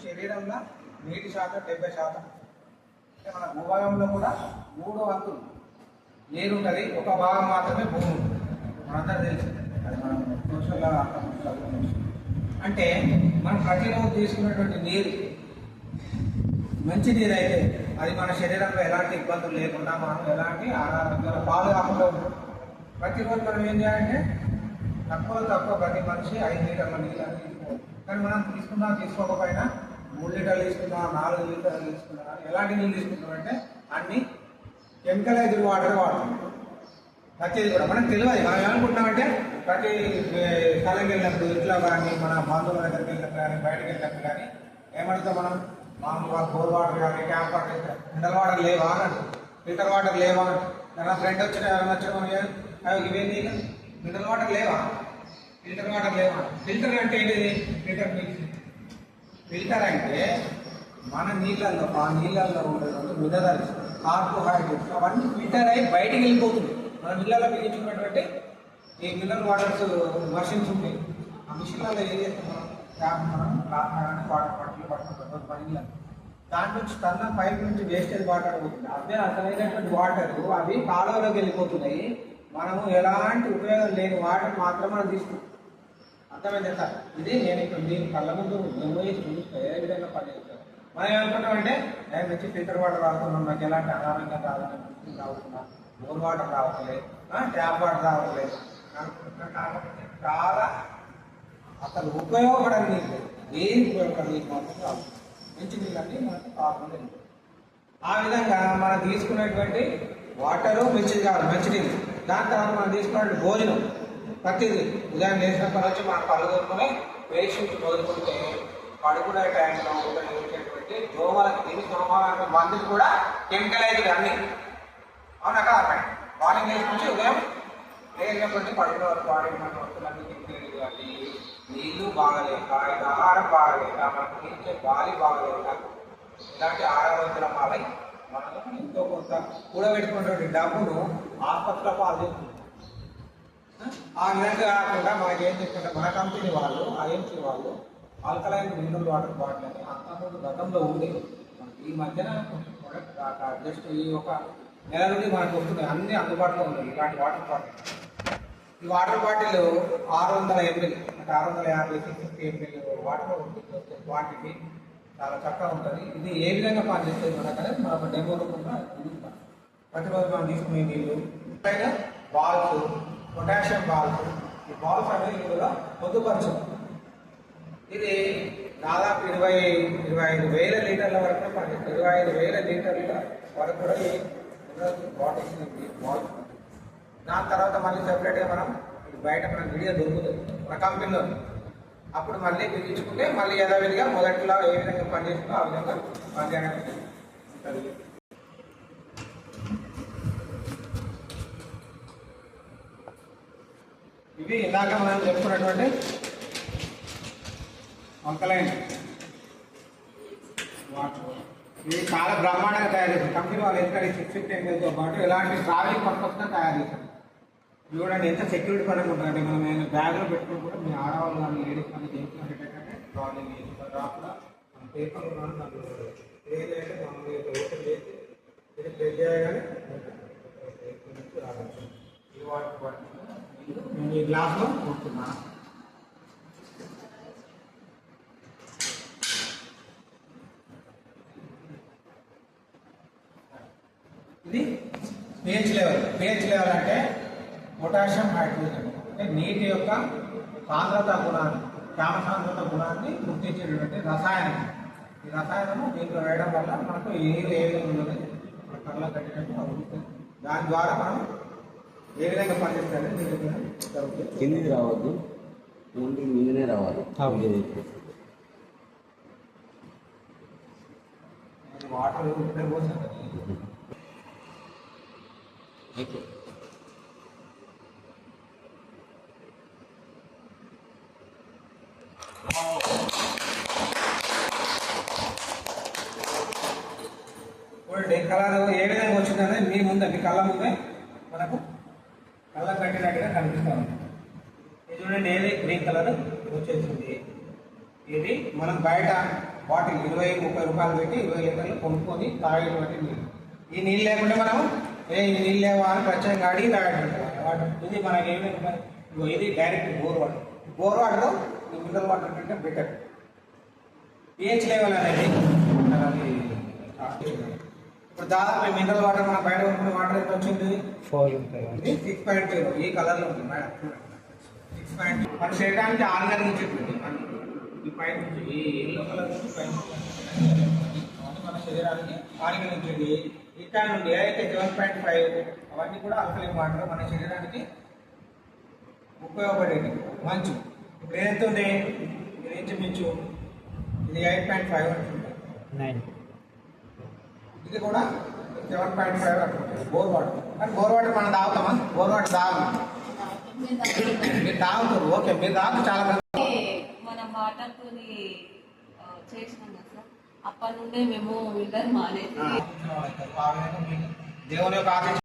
శరీరంలో నీటి శాతం 70%. అంటే మన భూభాగంలో కూడా 3 వంతులు నీరు ఉంటుంది, ఒక భాగం మాత్రమే భూమి ఉంటుంది. మనందరూ తెలుసు, అది మనం సోషల్ అంటే మనం ప్రతిరోజు తీసుకున్నటువంటి నీరు మంచి నీరు అయితే అది మన శరీరంలో ఎలాంటి ఇబ్బందులు లేకుండా మనం ఎలాంటి అనారోగ్యాల పాలు కాకుండా ఉంటుంది. ప్రతిరోజు మనం ఏం చేయాలంటే తక్కువ ప్రతి మనిషి 5 లీటర్ల నీళ్ళు అని తీసుకోవాలి. కానీ మనం తీసుకోకపోయినా 3 లీటర్లు తీసుకున్నా, 4 లీటర్లు తీసుకున్నా, కానీ ఎలాంటి నీళ్ళు తీసుకుంటామంటే అన్ని కెమికలైజ్డ్ వాటర్ వాడుతున్నాం. ప్రతిది కూడా మనకు తెలియదు. మనం ఏమనుకుంటున్నామంటే ప్రతి స్థలంకి వెళ్ళినప్పుడు ఇంట్లో కానీ మన బంధువుల దగ్గరికి వెళ్ళినప్పుడు కానీ బయటకు వెళ్ళినప్పుడు కానీ ఏమడుగుతాం మనం, మామూలుగా బోర్ వాటర్ కానీ ట్యాప్ వాటర్ మినరల్ వాటర్ లేవా అని, ఫిల్టర్ వాటర్ లేవా అని. నా ఫ్రెండ్ వచ్చిన ఎవరైనా వచ్చిన మనం ఇవేంటి మినరల్ వాటర్ లేవా, ఫిల్టర్ వాటర్ లేవా. ఫిల్టర్ అంటే ఏంటిది? Filter mix. ఫిల్టర్ అంటే మన నీళ్ళల్లో ఆ నీళ్ళల్లో ఉండేటువంటి మినరల్స్, కార్బోహైడ్రేట్స్ అవన్నీ ఫిల్టర్ అయ్యి బయటికి వెళ్ళిపోతుంది. మన నీళ్ళలో మిగిలించుకున్నటువంటి ఈ మినరల్ వాటర్స్ మషిన్స్ ఉంటాయి. ఆ మిషన్లలో ఏం చేస్తాం మనం, ట్యాప్ మనం కానీ వాటర్ బాటిల్ పట్టుకుంటాం పని. దాని నుంచి తన పైప్ నుంచి వేస్టేజ్ వాటర్ పోతుంది. అదే అసలైనటువంటి వాటర్ అవి కాలువలోకి వెళ్ళిపోతున్నాయి. మనము ఎలాంటి ఉపయోగం లేని వాటర్ మాత్రం మనం తీసుకుంటాం. అర్థమైంది సార్? ఇది నేను ఇప్పుడు దీని కళ్ళ ముందు నిర్వహించి చూస్తే ఏ విధంగా పనిచేస్తాను. మనం ఏమనుకుంటామంటే నేను మంచి ఫిల్టర్ వాటర్ రాస్తున్నాం, నాకు ఎలాంటి అనారోగ్యం రాదని రావుతున్నా, బోర్ వాటర్ రావట్లేదు, ట్యాప్ వాటర్ రావట్లేదు కాబట్టి చాలా అసలు ఉపయోగపడని నీళ్ళు, ఏం ఉపయోగపడని నీళ్ళు మాత్రం రావు. మంచి నీళ్ళన్నీ మనకు కాకుండా. ఆ విధంగా మనం తీసుకునేటువంటి వాటరు మంచిది కాదు, మంచినీళ్ళు. దాని తర్వాత మనం తీసుకునే భోజనం ప్రతిదీ ఉదయం లేచినప్పటి నుంచి మనం పళ్ళు దొరుకునే పేషెంట్ మొదలుకుంటే పడుకునే టైంలో ఉండేటువంటి దోమలకి తిని దోమల మందులు కూడా కెమికలైజ్డ్ అన్నీ. అవునా కదా? మార్నింగ్ లేచి నుంచి ఉదయం లేచినప్పటి పడుకునే వరకు వాడే మన వస్తువులన్నీ కెమికలైజ్డ్ కానీ నీళ్ళు బాగలేక, ఇది ఆహారం బాగలేక, మనకు పీల్చే గాలి బాగలేక ఇలాంటి ఆరోగ్యాల పాలై మనం ఎంతో కొంత కూడబెట్టుకున్నటువంటి డబ్బును ఆసుపత్రిలో పాలు. ఆ విధంగా కాకుండా మనకి ఏం చెప్తుంటే మన కంపెనీ వాళ్ళు ఐఎంసీ వాళ్ళు ఆల్కలైన్ మినరల్ వాటర్ బాటిల్ అని అంతకుముందు గతంలో ఉంది. మనకి ఈ మధ్యన కొంచెం ప్రోడక్ట్ జస్ట్ ఈ ఒక నెల నుండి మనకు వస్తున్నాయి, అన్నీ అందుబాటులో ఉన్నాయి ఇలాంటి వాటర్ బాటిల్. ఈ వాటర్ బాటిల్ 600 ml అంటే 650 650 ml వాటర్ క్వాంటిటీ చాలా చక్కగా ఉంటుంది. ఇది ఏ విధంగా పనిచేస్తుంది మనకనే మనం డెమో రూపంగా చూపిస్తాం. ప్రతిరోజు మనం తీసుకునే నీళ్ళు పైన బాల్స్, పొటాషియం బాల్స్. ఈ బాల్స్ అనేది ఇందులో పొందుపరచు. ఇది దాదాపు 25,000 లీటర్ల వరకు పనిచేస్తుంది. 25,000 లీటర్ల వరకు కూడా ఈ బాటిల్స్ బాల్స్. దాని తర్వాత మళ్ళీ సెపరేట్గా మనం బయట మన వీడియో దొరుకుతుంది మన కంపెనీలో. అప్పుడు మళ్ళీ బిగించుకుంటే మళ్ళీ యథావిధిగా మొదట్లో ఏ విధంగా పనిచేస్తుందో ఆ విధంగా పనిచేయడానికి ఉంటుంది. ఇవి ఇందాక మనం చెప్పుకున్నటువంటి ఆల్కలైన్ వాటర్. ఇది చాలా బ్రహ్మాండంగా తయారు చేస్తారు కంపెనీ వాళ్ళు. ఎందుకంటే 650 mlతో పాటు ఇలాంటి ట్రావెలింగ్ పర్పస్గా తయారు చేస్తారు. చూడండి ఎంత సెక్యూరిటీ పరంగా ఉంటుంది. అంటే మనం ఏమైనా బ్యాగ్లో పెట్టుకుని కూడా మీ ఆడవాళ్ళు కానీ లేడీస్ కానీ చేయించినట్టు ఏంటంటే ట్రావెలింగ్ రాకుండా మన పేపర్ ఏదైతే మనం ఓపెన్ చేసి ఇది ప్లే చేయగానే రావచ్చు. ఈ వాటర్ బాటిల్ నేను ఈ గ్లాస్లో కొడుతున్నాను. ఇది pH లెవెల్ అంటే పొటాషియం హైడ్రోజన్ అంటే నీటి యొక్క సాంద్రత గుణాన్ని, క్షామ సాంద్రత గుణాన్ని గుర్తించేటటువంటి రసాయనం. ఈ రసాయనము దీంట్లో వేయడం వల్ల మనకు ఏ విధంగా ఉన్నది మన కళ్ళ కట్టినట్టు అవుతుంది. దాని ద్వారా మనం ఏ విధంగా పనిచేస్తారని జరుగుతుంది. కిందికి రావద్దు, ఓన్లీ మీదనే రావాలి. వాటర్ ఇప్పుడే పోసాను. కలర్ ఏ విధంగా వచ్చిందనేది మీ ముందే, మీ కళ్ళ ముందే మనకు కళ్ళ కట్టినట్టుగా కనిపిస్తూ ఉంది. ఇది చూడండి, ఏది గ్రీన్ కలర్ వచ్చేసింది. ఇది మనం బయట బాటిల్ 20-30 రూపాయలు పెట్టి 20 లీటర్లు కొనుక్కొని తాగేటువంటి నీళ్ళు. ఈ నీళ్ళు లేకుండా మనం ఈ నీళ్ళు లేవా అని ప్రత్యేకంగా అడిగి తాగేటువంటి వాటర్. ఇది మనకి ఏమైనా ఇది డైరెక్ట్ బోర్ వాటర్. బోర్ వాటర్లో ఈ మినరల్ వాటర్ కంటే బెటర్. పిహెచ్ లెవెల్ అనేది అది ఇప్పుడు దాదాపు మినరల్ వాటర్ మనం బయట కొనుక్కునే వాటర్ ఎంత వచ్చింది? 4 ఉంటాయి. ఇది 6.0 ఈ కలర్లో ఉంటుంది మేడం. 6.0 మన శరీరానికి ఆర్గాన్ నుంచి ఉంటుంది. ఈ పైన నుంచి ఈ ఎల్లో కలర్ నుంచి పైన మన శరీరానికి ఆర్గాన్ నుంచి ఇక్కడ నుండి ఏదైతే 7.5 అవన్నీ కూడా ఆల్కలైన్ వాటర్ మన శరీరానికి ఉపయోగపడేది మంచు. ఇప్పుడు ఏదైతే ఉంది ఇది ఇంచుమించు ఇది 8.5 అంటుంది. 9. ఇది కూడా 7.5 అనుకుంటుంది బోర్ వాటర్. కానీ బోర్ వాటర్ మనం తాగుతామా? బోర్ వాటర్ తాగు. మీరు తాగుతారు, ఓకే, మీరు తాగు చాలా మన వాటర్తో చేసినాం కదా సార్, అప్పటి నుండే మేము విల్లర్ మానేసి దేవుని యొక్క ఆశీస్సులు